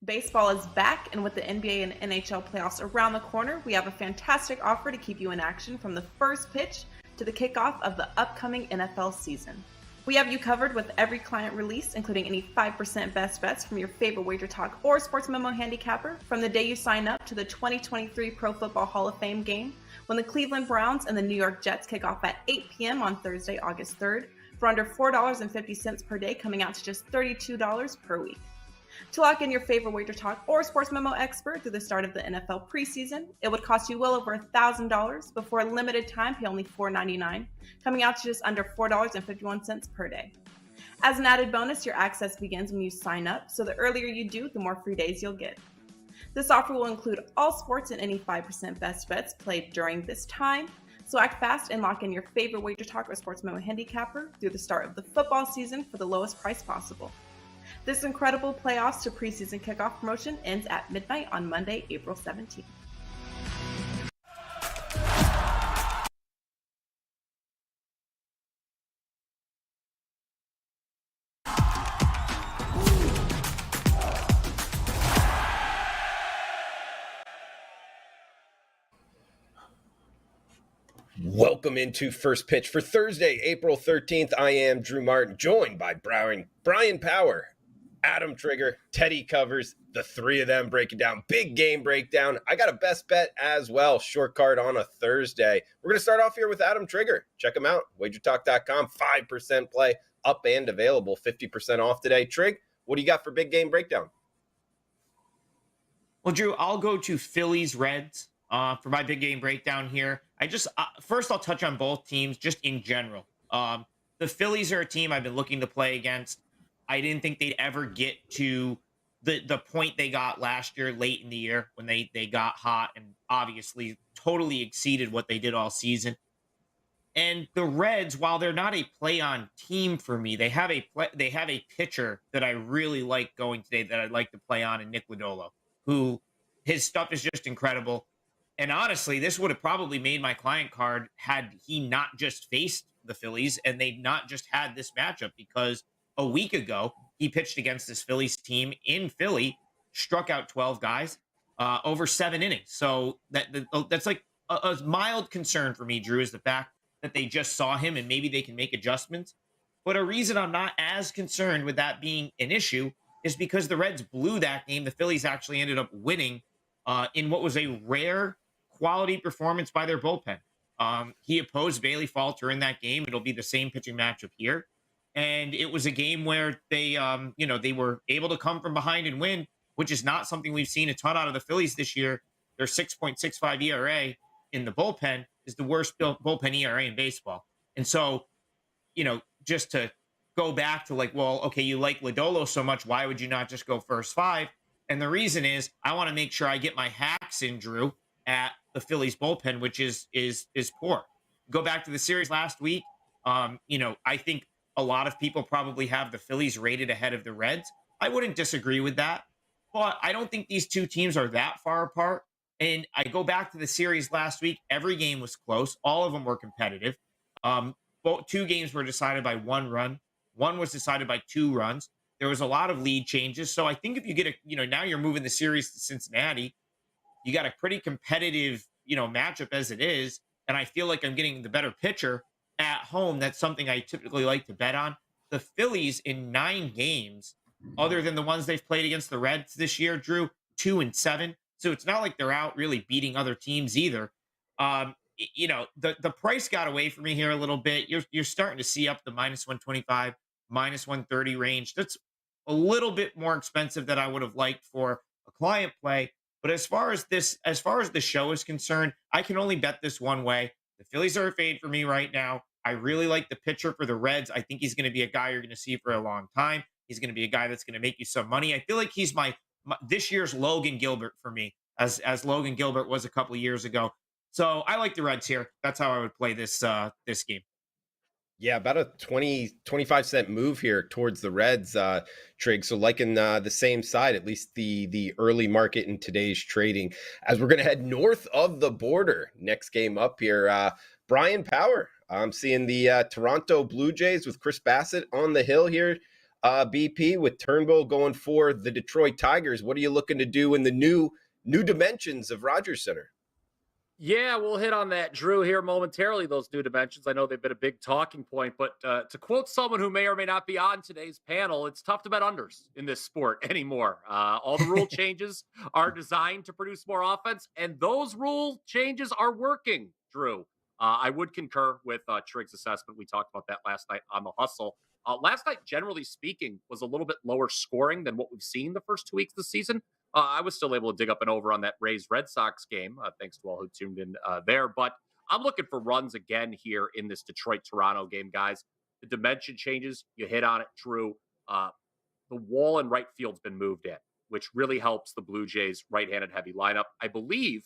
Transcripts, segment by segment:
Baseball is back, and with the NBA and NHL playoffs around the corner, we have a fantastic offer to keep you in action from the first pitch to the kickoff of the upcoming NFL season. We have you covered with every client release, including any 5% best bets from your favorite WagerTalk or Sports Memo handicapper from the day you sign up to the 2023 Pro Football Hall of Fame game when the Cleveland Browns and the New York Jets kick off at 8 p.m. on Thursday, August 3rd for under $4.50 per day, coming out to just $32 per week. To lock in your favorite WagerTalk or Sports Memo expert through the start of the NFL preseason, it would cost you well over $1,000. Before a limited time, pay only $4.99, coming out to just under $4.51 per day. As an added bonus, your access begins when you sign up, so the earlier you do, the more free days you'll get. This offer will include all sports and any 5% best bets played during this time, so act fast and lock in your favorite WagerTalk or Sports Memo handicapper through the start of the football season for the lowest price possible. This incredible playoffs to preseason kickoff promotion ends at midnight on Monday, April 17th. Welcome into First Pitch for Thursday, April 13th. I am Drew Martin, joined by Bryan Power, Adam Trigger, Teddy Covers, the three of them breaking down big game breakdown. I got a best bet as well, short card on a Thursday. We're going to start off here with Adam Trigger. Check him out, wagertalk.com, 5% play, up and available, 50% off today. Trig, what do you got for big game breakdown? Well, Drew, I'll go to Phillies Reds for my big game breakdown here. First I'll touch on both teams just in general. The Phillies are a team I've been looking to play against. I didn't think they'd ever get to the point they got last year, late in the year, when they got hot and obviously totally exceeded what they did all season. And the Reds, while they're not a play-on team for me, they have a pitcher that I really like going today that I'd like to play on in Nick Lodolo, who his stuff is just incredible. And honestly, this would have probably made my client card had he not just faced the Phillies and they'd not just had this matchup, because a week ago, he pitched against this Phillies team in Philly, struck out 12 guys over 7 innings. So that's like a mild concern for me, Drew, is the fact that they just saw him and maybe they can make adjustments. But a reason I'm not as concerned with that being an issue is because the Reds blew that game. The Phillies actually ended up winning in what was a rare quality performance by their bullpen. He opposed Bailey Falter in that game. It'll be the same pitching matchup here. And it was a game where they were able to come from behind and win, which is not something we've seen a ton out of the Phillies this year. Their 6.65 ERA in the bullpen is the worst bullpen ERA in baseball. And so, just to go back to you like Lodolo so much, why would you not just go first five? And the reason is I want to make sure I get my hacks in, Drew, at the Phillies bullpen, which is poor. Go back to the series last week. I think a lot of people probably have the Phillies rated ahead of the Reds. I wouldn't disagree with that, but I don't think these two teams are that far apart. And I go back to the series last week. Every game was close. All of them were competitive. Both two games were decided by 1 run. One was decided by 2 runs. There was a lot of lead changes. So I think if you get now you're moving the series to Cincinnati, you got a pretty competitive, matchup as it is. And I feel like I'm getting the better pitcher at home. That's something I typically like to bet on. The Phillies in 9 games, other than the ones they've played against the Reds this year, Drew, 2-7. So it's not like they're out really beating other teams either. The price got away from me here a little bit. You're starting to see up the -125, -130 range. That's a little bit more expensive than I would have liked for a client play. But as far as the show is concerned, I can only bet this one way. The Phillies are a fade for me right now. I really like the pitcher for the Reds. I think he's going to be a guy you're going to see for a long time. He's going to be a guy that's going to make you some money. I feel like he's my this year's Logan Gilbert for me, as Logan Gilbert was a couple of years ago. So I like the Reds here. That's how I would play this game. Yeah, about a 25 cent move here towards the Reds, Trig. So liking the same side, at least the early market in today's trading. As we're going to head north of the border, next game up here, Bryan Power. I'm seeing the Toronto Blue Jays with Chris Bassitt on the hill here. BP, with Turnbull going for the Detroit Tigers. What are you looking to do in the new dimensions of Rogers Center? Yeah, we'll hit on that, Drew, here momentarily, those new dimensions. I know they've been a big talking point, but to quote someone who may or may not be on today's panel, it's tough to bet unders in this sport anymore. All the rule changes are designed to produce more offense, and those rule changes are working, Drew. I would concur with Trig's assessment. We talked about that last night on The Hustle. Last night, generally speaking, was a little bit lower scoring than what we've seen the first 2 weeks of the season. I was still able to dig up an over on that Rays Red Sox game, thanks to all who tuned in there. But I'm looking for runs again here in this Detroit Toronto game, guys. The dimension changes, you hit on it, Drew. The wall in right field's been moved in, which really helps the Blue Jays right-handed heavy lineup. I believe,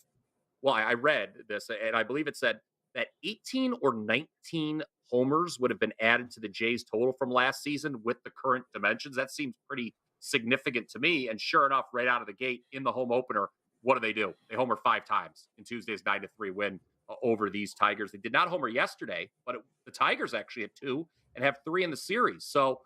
well, I read this, and I believe it said that 18 or 19 homers would have been added to the Jays total from last season with the current dimensions. That seems pretty significant to me. And sure enough, right out of the gate in the home opener, what do? They homer 5 times in Tuesday's 9-3 win over these Tigers. They did not homer yesterday, but the Tigers actually had 2 and have 3 in the series. So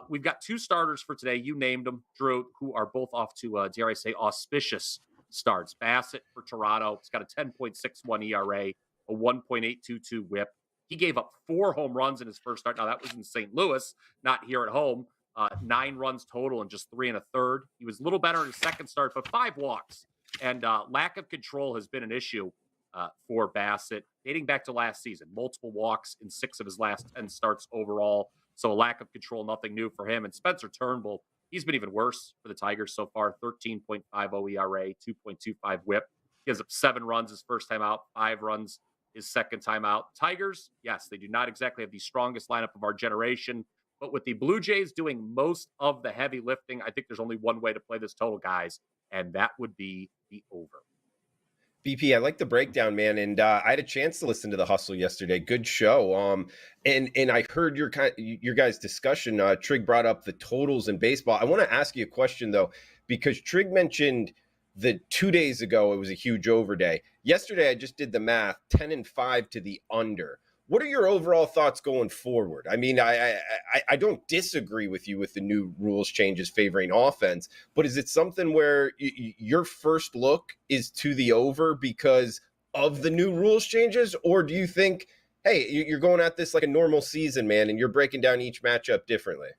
we've got 2 starters for today. You named them, Drew, who are both off to, dare I say, auspicious starts. Bassitt for Toronto. He's got a 10.61 ERA, a 1.822 whip. He gave up 4 home runs in his first start. Now, that was in St. Louis, not here at home. 9 runs total and just 3 1/3. He was a little better in his second start, but 5 walks. And lack of control has been an issue for Bassitt dating back to last season. Multiple walks in 6 of his last 10 starts overall. So a lack of control, nothing new for him. And Spencer Turnbull, he's been even worse for the Tigers so far. 13.50 ERA, 2.25 whip. He gives up 7 runs his first time out, 5 runs his second time out. Tigers, yes, they do not exactly have the strongest lineup of our generation. But with the Blue Jays doing most of the heavy lifting, I think there's only one way to play this total, guys, and that would be the over. BP, I like the breakdown, man, and I had a chance to listen to The Hustle yesterday. Good show. And I heard your guys' discussion. Trig brought up the totals in baseball. I want to ask you a question, though, because Trig mentioned that 2 days ago it was a huge over day. Yesterday, I just did the math, 10-5 to the under. What are your overall thoughts going forward? I mean, I don't disagree with you with the new rules changes favoring offense, but is it something where your first look is to the over because of the new rules changes? Or do you think, hey, you're going at this like a normal season, man, and you're breaking down each matchup differently?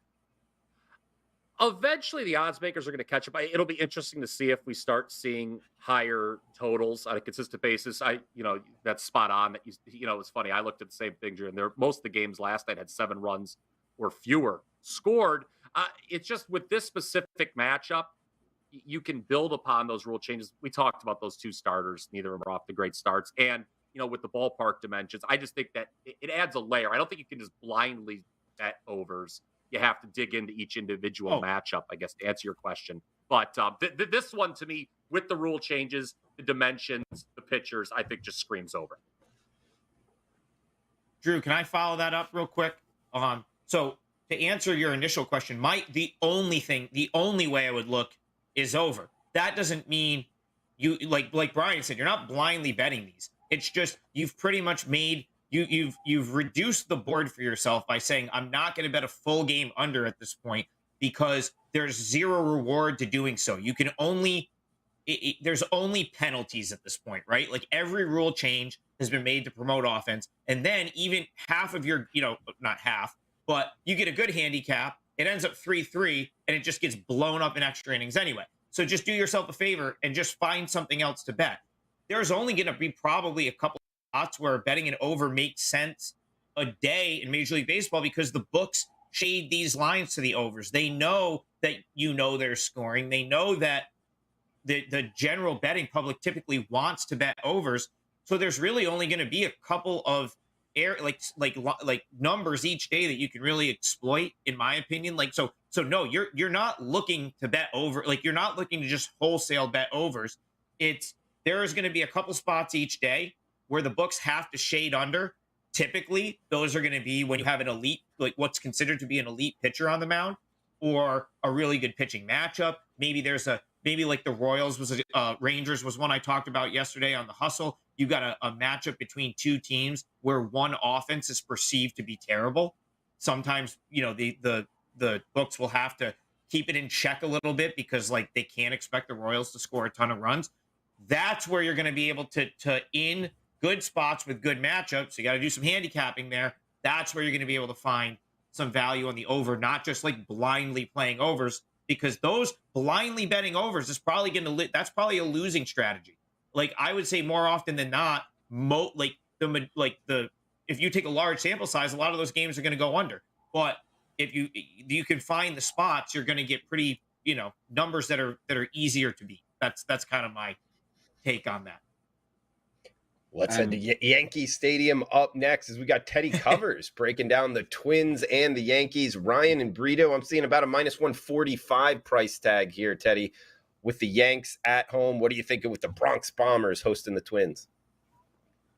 Eventually, the odds makers are going to catch up. It'll be interesting to see if we start seeing higher totals on a consistent basis. That's spot on. That it's funny. I looked at the same thing, Drew, and most of the games last night had 7 runs or fewer scored. It's just with this specific matchup, you can build upon those rule changes. We talked about those 2 starters. Neither of them are off the great starts. And, with the ballpark dimensions, I just think that it adds a layer. I don't think you can just blindly bet overs. You have to dig into each individual matchup, I guess, to answer your question. But this one, to me, with the rule changes, the dimensions, the pitchers, I think just screams over. Drew, can I follow that up real quick? So to answer your initial question, the only way I would look is over. That doesn't mean you like Bryan said, you're not blindly betting these. It's just you've pretty much made you've reduced the board for yourself by saying I'm not going to bet a full game under at this point because there's zero reward to doing so. You can only there's only penalties at this point, right? Like every rule change has been made to promote offense, and then even half of your, not half, but you get a good handicap, it ends up 3-3, and it just gets blown up in extra innings anyway. So just do yourself a favor and just find something else to bet. There's only going to be probably a couple spots where betting an over makes sense a day in Major League Baseball because the books shade these lines to the overs. They know that they're scoring. They know that the general betting public typically wants to bet overs. So there's really only going to be a couple of like numbers each day that you can really exploit, in my opinion. So no, you're not looking to bet over. Like you're not looking to just wholesale bet overs. There is going to be a couple spots each day where the books have to shade under. Typically, those are going to be when you have an elite, like what's considered to be an elite pitcher on the mound, or a really good pitching matchup. Maybe like the Royals Rangers was one I talked about yesterday on The Hustle. You got a matchup between 2 teams where one offense is perceived to be terrible. Sometimes, the the books will have to keep it in check a little bit because like they can't expect the Royals to score a ton of runs. That's where you're going to be able to in good spots with good matchups. You got to do some handicapping there. That's where you're going to be able to find some value on the over, not just like blindly playing overs, because those blindly betting overs is probably going to that's probably a losing strategy. Like I would say more often than not, if you take a large sample size, a lot of those games are going to go under. But if you can find the spots, you're going to get pretty, numbers that are easier to beat. That's kind of my take on that. Let's head to Yankee Stadium up next as we got Teddy Covers breaking down the Twins and the Yankees. Ryan and Brito, I'm seeing about a -145 price tag here, Teddy, with the Yanks at home. What are you thinking with the Bronx Bombers hosting the Twins?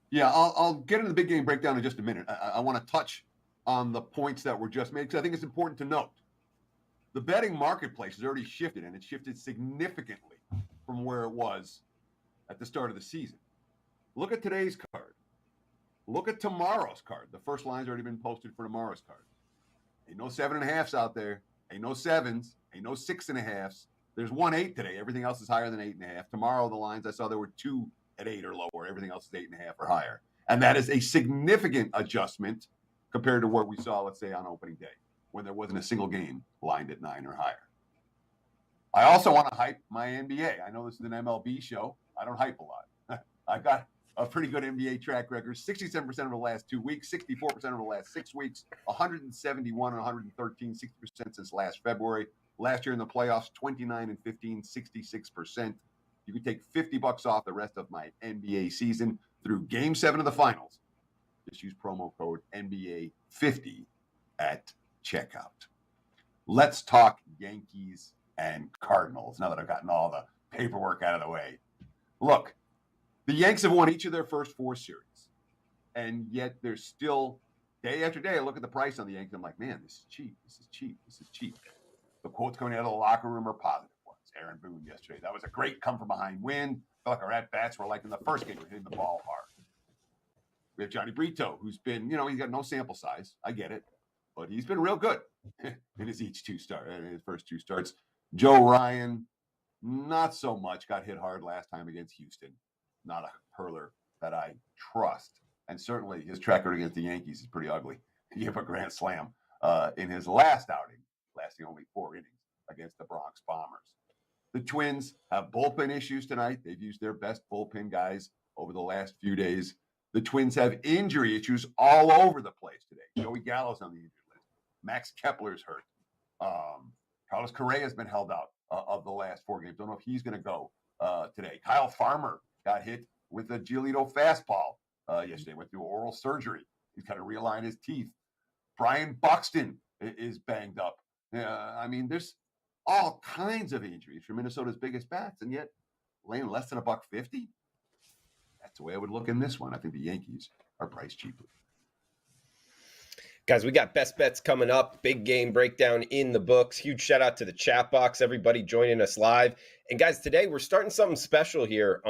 Yeah, I'll get into the big game breakdown in just a minute. I want to touch on the points that were just made because I think it's important to note. The betting marketplace has already shifted, and it shifted significantly from where it was at the start of the season. Look at today's card. Look at tomorrow's card. The first line's already been posted for tomorrow's card. Ain't no 7.5s out there. Ain't no 7s. Ain't no 6.5s. There's 1.8 today. Everything else is higher than 8.5. Tomorrow, the lines I saw, there were 2 at 8 or lower. Everything else is 8.5 or higher. And that is a significant adjustment compared to what we saw, let's say, on opening day, when there wasn't a single game lined at 9 or higher. I also want to hype my NBA. I know this is an MLB show. I don't hype a lot. I've got a pretty good NBA track record, 67% of the last 2 weeks, 64% of the last 6 weeks, 171 and 113, 60% since last February. Last year in the playoffs, 29 and 15, 66%. You can take $50 off the rest of my NBA season through Game 7 of the Finals. Just use promo code NBA50 at checkout. Let's talk Yankees and Cardinals now that I've gotten all the paperwork out of the way. Look, the Yanks have won each of their first 4 series, and yet there's still, day after day, I look at the price on the Yankees. I'm like, man, this is cheap. This is cheap. This is cheap. The quotes coming out of the locker room are positive ones. Aaron Boone yesterday. That was a great come-from-behind win. I feel like our at-bats were like in the first game, we're hitting the ball hard. We have Johnny Brito, who's been, he's got no sample size. I get it. But he's been real good in his first 2 starts. Joe Ryan, not so much. Got hit hard last time against Houston. Not a hurler that I trust. And certainly his track record against the Yankees is pretty ugly. He gave a grand slam in his last outing, lasting only 4 innings against the Bronx Bombers. The Twins have bullpen issues tonight. They've used their best bullpen guys over the last few days. The Twins have injury issues all over the place today. Joey Gallo's on the injury list. Max Kepler's hurt. Carlos Correa's been held out of the last 4 games. Don't know if he's going to go today. Kyle Farmer got hit with a Giolito fastball yesterday. Went through oral surgery. He's got to realign his teeth. Brian Buxton is banged up. There's all kinds of injuries for Minnesota's biggest bats, and yet laying less than $1.50. That's the way I would look in this one. I think the Yankees are priced cheaply. Guys, we got best bets coming up. Big game breakdown in the books. Huge shout out to the chat box. Everybody joining us live. And guys, today we're starting something special here.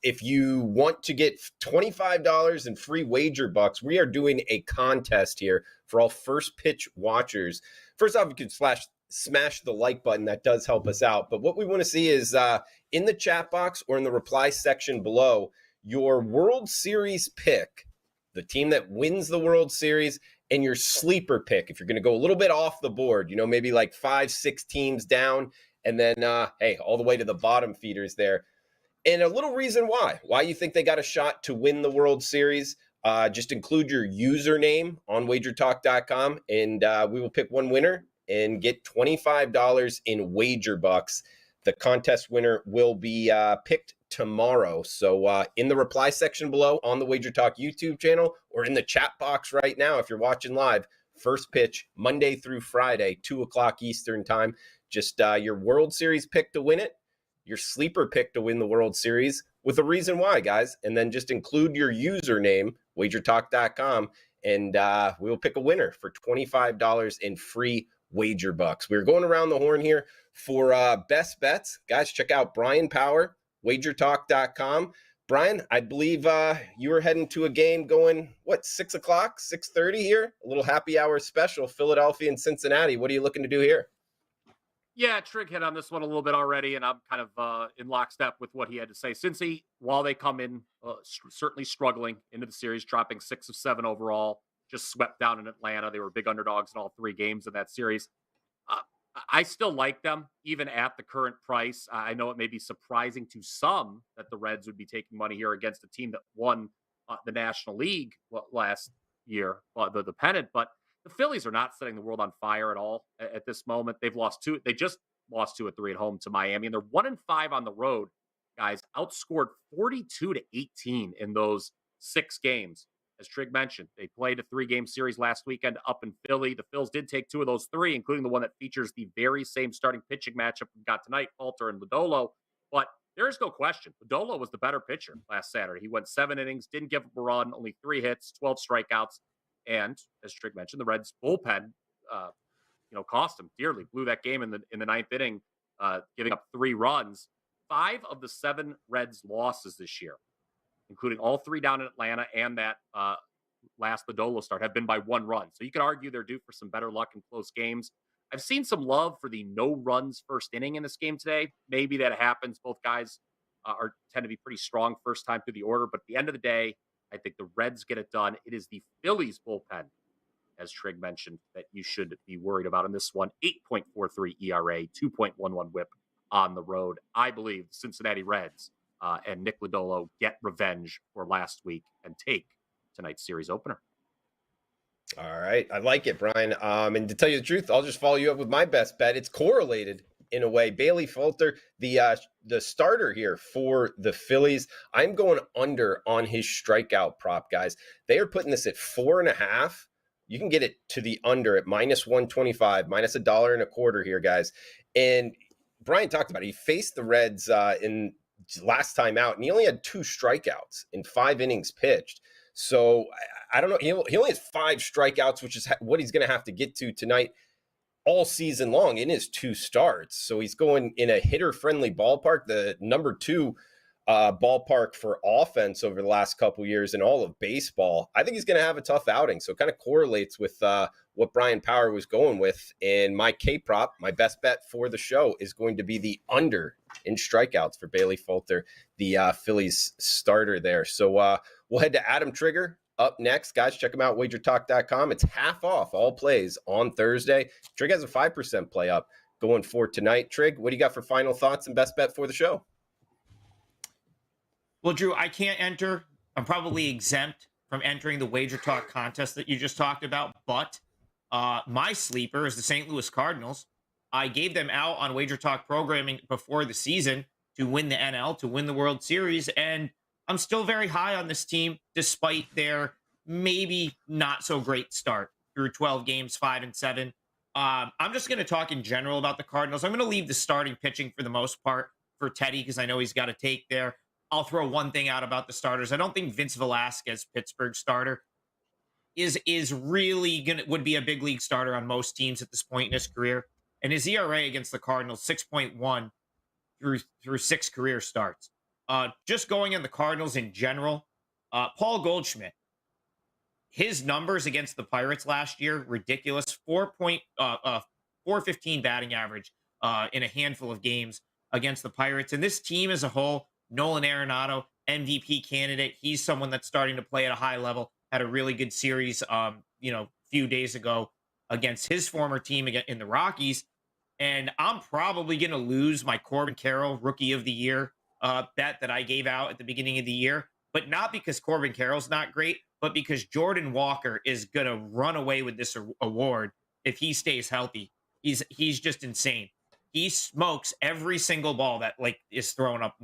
If you want to get $25 in free wager bucks, we are doing a contest here for all first pitch watchers. First off, you can smash the like button. That does help us out. But what we want to see is in the chat box or in the reply section below, your World Series pick, the team that wins the World Series, and your sleeper pick. If you're going to go a little bit off the board, maybe like 5-6 teams down, and then, all the way to the bottom feeders there. And a little reason why you think they got a shot to win the World Series. Just include your username on WagerTalk.com, and we will pick one winner and get $25 in wager bucks. The contest winner will be picked tomorrow. So in the reply section below on the WagerTalk YouTube channel or in the chat box right now, if you're watching live, first pitch Monday through Friday, 2:00 Eastern time. Just your World Series pick to win it, your sleeper pick to win the World Series with a reason why, guys. And then just include your username, WagerTalk.com, and we will pick a winner for $25 in free wager bucks. We're going around the horn here for best bets. Guys, check out Bryan Power, WagerTalk.com. Bryan, I believe you were heading to a game going, 6 o'clock, 6:30 here? A little happy hour special, Philadelphia and Cincinnati. What are you looking to do here? Yeah, Trig hit on this one a little bit already, and I'm kind of in lockstep with what he had to say. Cincy, while they come in certainly struggling into the series, dropping 6 of 7 overall, just swept down in Atlanta. They were big underdogs in all 3 games of that series. Uh, I still like them, even at the current price. I know it may be surprising to some that the Reds would be taking money here against a team that won the National League last year, the pennant, but the Phillies are not setting the world on fire at all at this moment. They've lost 2. They just lost 2 of 3 at home to Miami, and they're 1-5 on the road. Guys, outscored 42-18 in those 6 games. As Trig mentioned, they played a 3-game series last weekend up in Philly. The Phils did take 2 of those 3, including the one that features the very same starting pitching matchup we got tonight, Falter and Lodolo. But there is no question. Lodolo was the better pitcher last Saturday. He went 7 innings, didn't give up a run, only 3 hits, 12 strikeouts. And as Trig mentioned, the Reds bullpen, cost them dearly. Blew that game in the 9th inning, giving up 3 runs. 5 of the 7 Reds losses this year, including all 3 down in Atlanta and that last Lodolo start, have been by 1 run. So you could argue they're due for some better luck in close games. I've seen some love for the no runs first inning in this game today. Maybe that happens. Both guys tend to be pretty strong first time through the order, but at the end of the day, I think the Reds get it done. It is the Phillies bullpen, as Trig mentioned, that you should be worried about in this one. 8.43 ERA, 2.11 whip on the road. I believe the Cincinnati Reds and Nick Lodolo get revenge for last week and take tonight's series opener. All right. I like it, Bryan. And to tell you the truth, I'll just follow you up with my best bet. It's correlated in a way. Bailey Falter, the starter here for the Phillies, I'm going under on his strikeout prop, guys. They are putting this at 4.5. You can get it to the under at -125, minus $1.25 here, guys. And Bryan talked about it. He faced the Reds in last time out, and he only had 2 strikeouts in 5 innings pitched. So I don't know. He only has 5 strikeouts, which is what he's going to have to get to tonight all season long in his 2 starts. So he's going in a hitter-friendly ballpark, the number 2 ballpark for offense over the last couple years in all of baseball. I think he's going to have a tough outing. So it kind of correlates with what Bryan Power was going with. And my K-prop, my best bet for the show, is going to be the under in strikeouts for Bailey Falter, the Phillies starter there. So we'll head to Adam Trigger up next. Guys, check him out, WagerTalk.com. It's half off all plays on Thursday. Trig has a 5% play up going for tonight. Trig, what do you got for final thoughts and best bet for the show? Well, Drew, I can't enter. I'm probably exempt from entering the Wager Talk contest that you just talked about. But my sleeper is the St. Louis Cardinals. I gave them out on Wager Talk programming before the season to win the NL, to win the World Series. And I'm still very high on this team, despite their maybe not so great start through 12 games, 5-7. I'm just going to talk in general about the Cardinals. I'm going to leave the starting pitching for the most part for Teddy, because I know he's got to take there. I'll throw one thing out about the starters. I don't think Vince Velasquez, Pittsburgh starter, is really would be a big league starter on most teams at this point in his career. And his ERA against the Cardinals, 6.1 through 6 career starts. Just going on the Cardinals in general, Paul Goldschmidt, his numbers against the Pirates last year, ridiculous. 415 batting average in a handful of games against the Pirates. And this team as a whole, Nolan Arenado, MVP candidate. He's someone that's starting to play at a high level. Had a really good series, a few days ago against his former team in the Rockies. And I'm probably going to lose my Corbin Carroll Rookie of the Year bet that I gave out at the beginning of the year, but not because Corbin Carroll's not great, but because Jordan Walker is going to run away with this award if he stays healthy. He's just insane. He smokes every single ball that is thrown up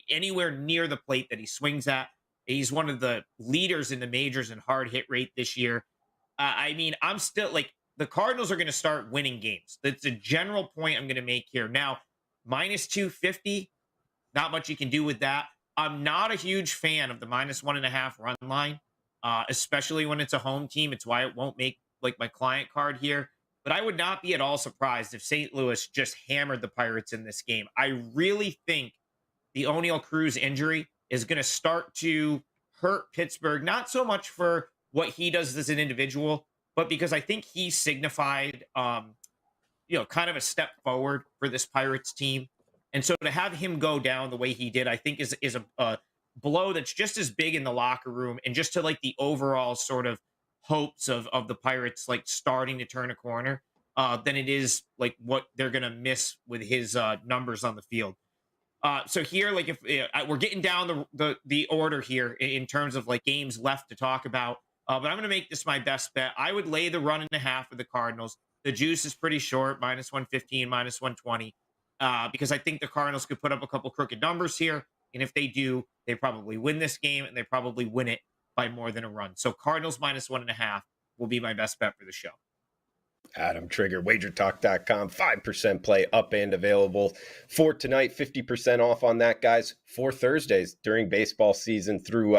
anywhere near the plate that he swings at. He's one of the leaders in the majors in hard hit rate this year. I'm still the Cardinals are going to start winning games. That's a general point I'm going to make here. Now, -250, not much you can do with that. I'm not a huge fan of the -1.5 run line, especially when it's a home team. It's why it won't make my client card here. But I would not be at all surprised if St. Louis just hammered the Pirates in this game. I really think the O'Neal Cruz injury is going to start to hurt Pittsburgh, not so much for what he does as an individual, but because I think he signified, kind of a step forward for this Pirates team. And so to have him go down the way he did, I think is a blow that's just as big in the locker room and just to like the overall sort of hopes of the Pirates like starting to turn a corner than it is like what they're going to miss with his numbers on the field. So here, like if we're getting down the order here in terms of like games left to talk about, but I'm going to make this my best bet. I would lay the 1.5 of the Cardinals. The juice is pretty short, -115, -120, because I think the Cardinals could put up a couple crooked numbers here. And if they do, they probably win this game and they probably win it by more than a run. So Cardinals -1.5 will be my best bet for the show. Adam Trigger, WagerTalk.com, 5% play up and available for tonight. 50% off on that, guys, for Thursdays during baseball season through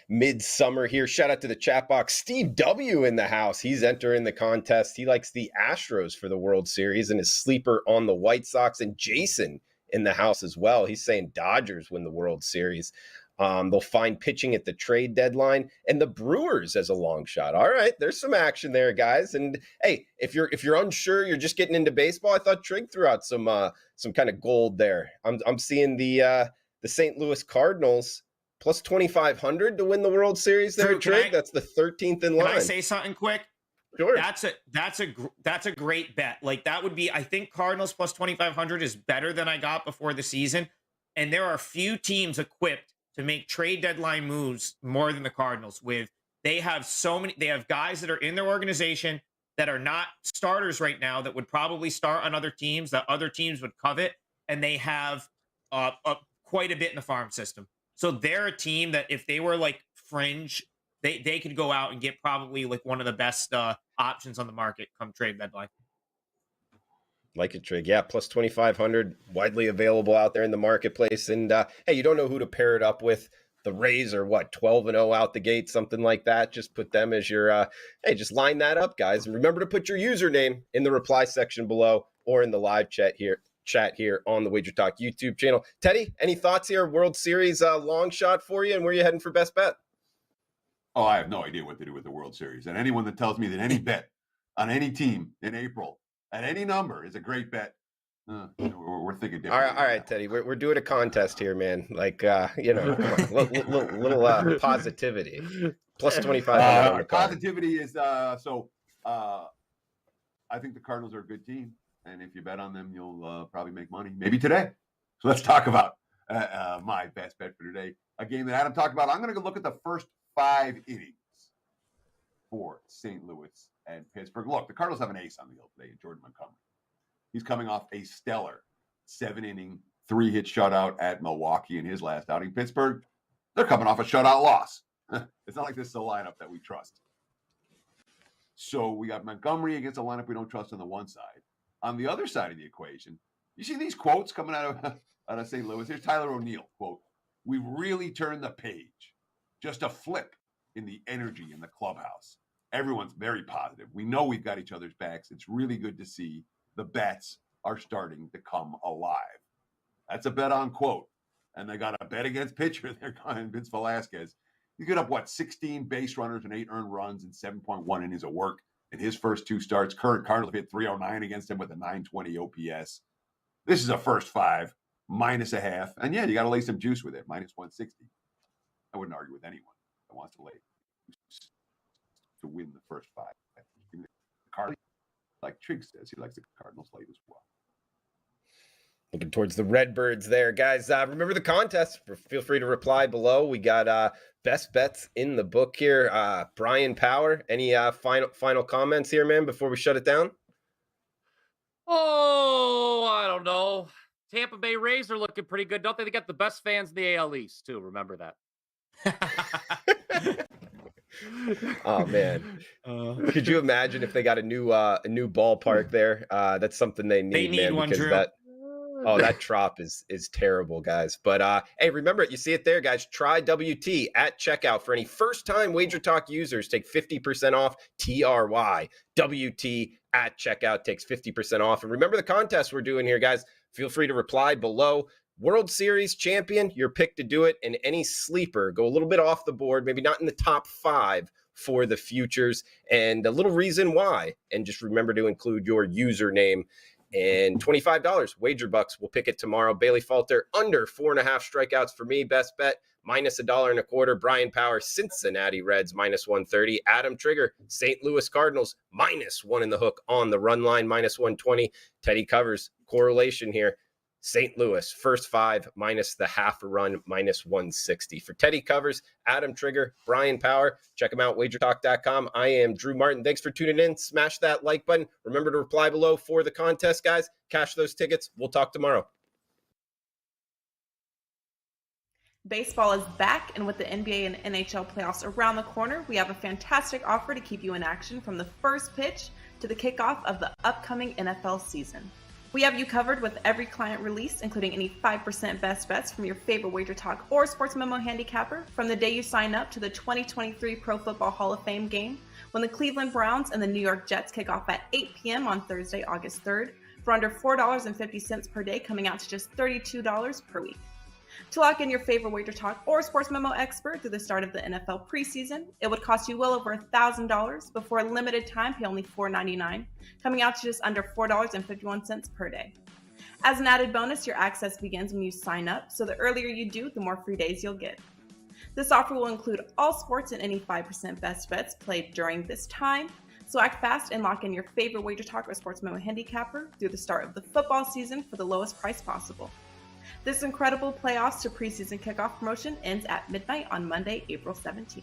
midsummer here. Shout out to the chat box. Steve W. in the house. He's entering the contest. He likes the Astros for the World Series and his sleeper on the White Sox. And Jason in the house as well. He's saying Dodgers win the World Series. They'll find pitching at the trade deadline and the Brewers as a long shot. All right, there's some action there, guys. And hey, if you're unsure, you're just getting into baseball, I thought Trig threw out some kind of gold there. I'm seeing the St. Louis Cardinals plus 2,500 to win the World Series there, Trig. That's the 13th in line. Can I say something quick? Sure. That's a great bet. Like that would be, I think Cardinals plus 2,500 is better than I got before the season. And there are few teams equipped to make trade deadline moves more than the Cardinals. They have guys that are in their organization that are not starters right now that would probably start on other teams that other teams would covet. And they have quite a bit in the farm system. So they're a team that if they were like fringe, they could go out and get probably like one of the best options on the market come trade deadline. Like a Trig. Yeah, plus 2,500, widely available out there in the marketplace. And hey, you don't know who to pair it up with. The Rays are 12-0 out the gate, something like that. Just put them as your, hey, just line that up, guys. And remember to put your username in the reply section below or in the live chat here on the Wager Talk YouTube channel. Teddy, any thoughts here? World Series long shot for you, and where are you heading for best bet? Oh, I have no idea what to do with the World Series. And anyone that tells me that any bet on any team in April at any number is a great bet, we're thinking different. All right, Teddy. We're doing a contest here, man. Like, come on, little positivity. Plus 2,500. Positivity is I think the Cardinals are a good team, and if you bet on them, you'll probably make money. Maybe today. So let's talk about my best bet for today. A game that Adam talked about. I'm going to look at the first 5 innings for St. Louis and Pittsburgh. Look, the Cardinals have an ace on the hill today, Jordan Montgomery. He's coming off a stellar 7-inning, 3-hit shutout at Milwaukee in his last outing. Pittsburgh, they're coming off a shutout loss. It's not like this is a lineup that we trust. So we got Montgomery against a lineup we don't trust on the one side. On the other side of the equation, you see these quotes coming out of St. Louis. Here's Tyler O'Neill, quote, "We've really turned the page. Just a flip in the energy in the clubhouse. Everyone's very positive. We know we've got each other's backs. It's really good to see the bats are starting to come alive." That's a bet on quote. And they got a bet against pitcher. They're calling Vince Velasquez. He's got up, 16 base runners and 8 earned runs and 7.1 innings of work in his first 2 starts. Current Cardinals hit 309 against him with a 920 OPS. This is a first 5, -0.5. And yeah, you got to lay some juice with it, -160. I wouldn't argue with anyone that wants to lay to win the first 5. The Cardinals, like Trigg says, he likes the Cardinals late as well. Looking towards the Redbirds there, guys. Remember the contest. Feel free to reply below. We got best bets in the book here. Bryan Power, any final comments here, man, before we shut it down? Oh, I don't know. Tampa Bay Rays are looking pretty good. Don't they? They got the best fans in the AL East, too. Remember that. Oh man, could you imagine if they got a new ballpark there? That's something they need. They need man, one, because Drew. that trop is terrible, guys. But hey, remember it. You see it there, guys. Try WT at checkout for any first-time Wager Talk users. Take 50% off. TRY WT at checkout takes 50% off. And remember the contest we're doing here, guys. Feel free to reply below. World Series champion, your pick to do it, and any sleeper. Go a little bit off the board, maybe not in the top 5 for the futures, and a little reason why. And just remember to include your username. And $25 wager bucks. We'll pick it tomorrow. Bailey Falter under 4.5 strikeouts for me. Best bet minus $1.25. Bryan Power, Cincinnati Reds minus 130. Adam Trigger, St. Louis Cardinals minus 1 in the hook on the run line minus 120. Teddy covers correlation here. St. Louis, first 5 minus the half a run minus 160. For Teddy covers, Adam Trigger, Bryan Power. Check them out, WagerTalk.com. I am Drew Martin. Thanks for tuning in. Smash that like button. Remember to reply below for the contest, guys. Cash those tickets. We'll talk tomorrow. Baseball is back, and with the NBA and NHL playoffs around the corner, we have a fantastic offer to keep you in action from the first pitch to the kickoff of the upcoming NFL season. We have you covered with every client release, including any 5% best bets from your favorite WagerTalk or Sports Memo handicapper from the day you sign up to the 2023 Pro Football Hall of Fame game when the Cleveland Browns and the New York Jets kick off at 8 p.m. on Thursday, August 3rd for under $4.50 per day, coming out to just $32 per week. To lock in your favorite WagerTalk or Sports Memo expert through the start of the NFL preseason, it would cost you well over $1,000, but for a limited time, pay only $4.99, coming out to just under $4.51 per day. As an added bonus, your access begins when you sign up, so the earlier you do, the more free days you'll get. This offer will include all sports and any 5% best bets played during this time, so act fast and lock in your favorite WagerTalk or Sports Memo handicapper through the start of the football season for the lowest price possible. This incredible playoffs to preseason kickoff promotion ends at midnight on Monday, April 17th.